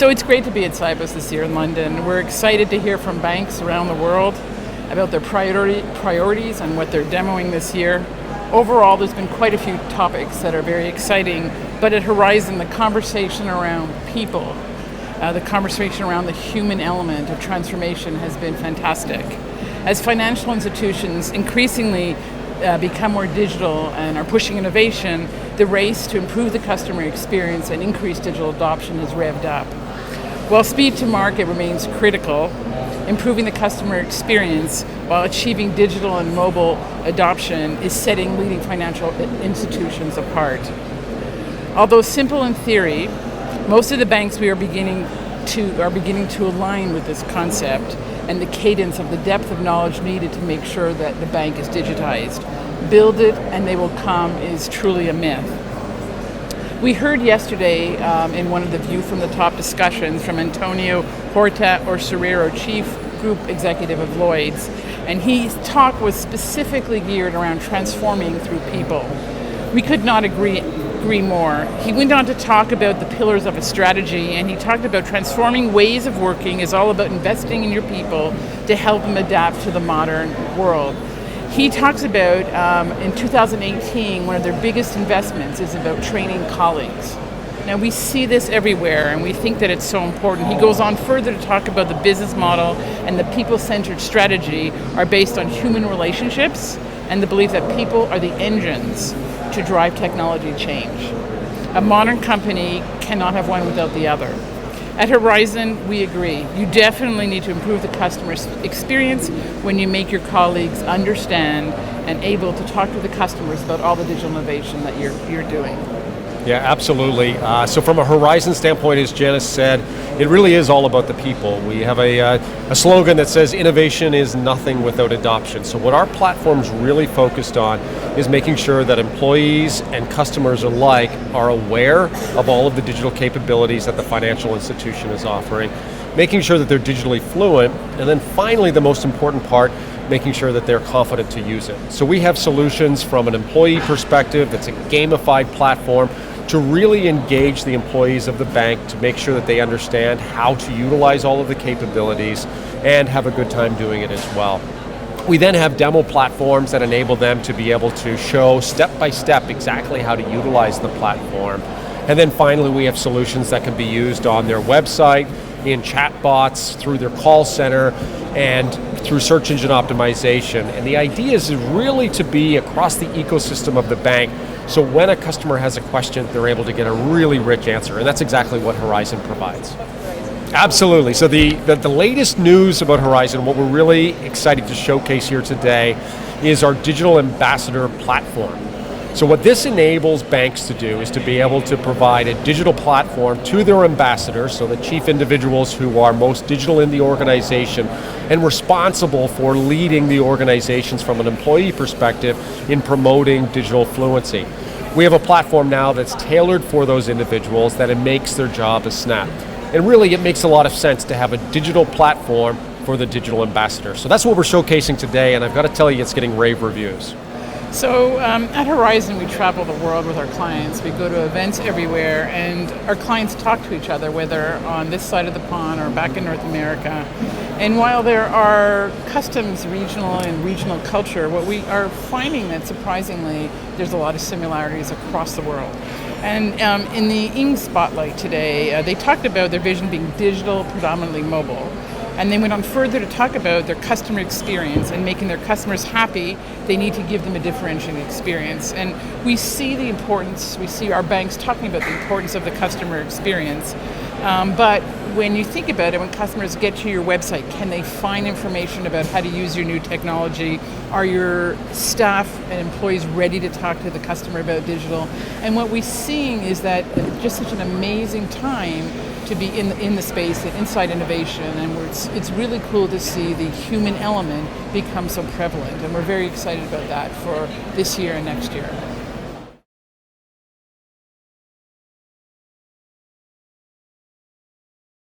So it's great to be at Sibos this year in London. We're excited to hear from banks around the world about their priorities and what they're demoing this year. Overall, there's been quite a few topics that are very exciting, but at Horizn, the conversation around people, the conversation around the human element of transformation has been fantastic. As financial institutions increasingly become more digital and are pushing innovation, the race to improve the customer experience and increase digital adoption is revved up. While speed to market remains critical, improving the customer experience while achieving digital and mobile adoption is setting leading financial institutions apart. Although simple in theory, most of the banks we are beginning to align with this concept and the cadence of the depth of knowledge needed to make sure that the bank is digitized. Build it and they will come is truly a myth. We heard yesterday in one of the View from the Top discussions from Antonio Horta-Osorero, Chief Group Executive of Lloyd's, and his talk was specifically geared around transforming through people. We could not agree more. He went on to talk about the pillars of a strategy, and he talked about transforming ways of working is all about investing in your people to help them adapt to the modern world. He talks about, in 2018, one of their biggest investments is about training colleagues. Now we see this everywhere and we think that it's so important. He goes on further to talk about the business model and the people-centered strategy are based on human relationships and the belief that people are the engines to drive technology change. A modern company cannot have one without the other. At Horizn, we agree. You definitely need to improve the customer experience when you make your colleagues understand and able to talk to the customers about all the digital innovation that you're doing. Yeah, absolutely. So from a Horizn standpoint, as Janice said, it really is all about the people. We have a slogan that says innovation is nothing without adoption. So what our platform's really focused on is making sure that employees and customers alike are aware of all of the digital capabilities that the financial institution is offering, making sure that they're digitally fluent, and then finally the most important part, making sure that they're confident to use it. So we have solutions from an employee perspective that's a gamified platform to really engage the employees of the bank to make sure that they understand how to utilize all of the capabilities and have a good time doing it as well. We then have demo platforms that enable them to be able to show step by step exactly how to utilize the platform. And then finally we have solutions that can be used on their website, in chatbots, through their call center, and through search engine optimization. And the idea is really to be across the ecosystem of the bank, so when a customer has a question, they're able to get a really rich answer, and that's exactly what Horizn provides. Absolutely. So the latest news about Horizn, what we're really excited to showcase here today, is our digital ambassador platform. So what this enables banks to do is to be able to provide a digital platform to their ambassadors, so the chief individuals who are most digital in the organization and responsible for leading the organizations from an employee perspective in promoting digital fluency. We have a platform now that's tailored for those individuals that it makes their job a snap. And really it makes a lot of sense to have a digital platform for the digital ambassador. So that's what we're showcasing today, and I've got to tell you, it's getting rave reviews. So at Horizn, we travel the world with our clients. We go to events everywhere, and our clients talk to each other, whether on this side of the pond or back in North America. And while there are customs, regional culture, what we are finding that surprisingly, there's a lot of similarities across the world. And in the Ing Spotlight today, they talked about their vision being digital, predominantly mobile. And they went on further to talk about their customer experience and making their customers happy. They need to give them a differentiated experience. And we see the importance, we see our banks talking about the importance of the customer experience. But when you think about it, when customers get to your website, can they find information about how to use your new technology? Are your staff and employees ready to talk to the customer about digital? And what we're seeing is that just such an amazing time to be in the space and inside innovation, and it's really cool to see the human element become so prevalent, and we're very excited about that for this year and next year.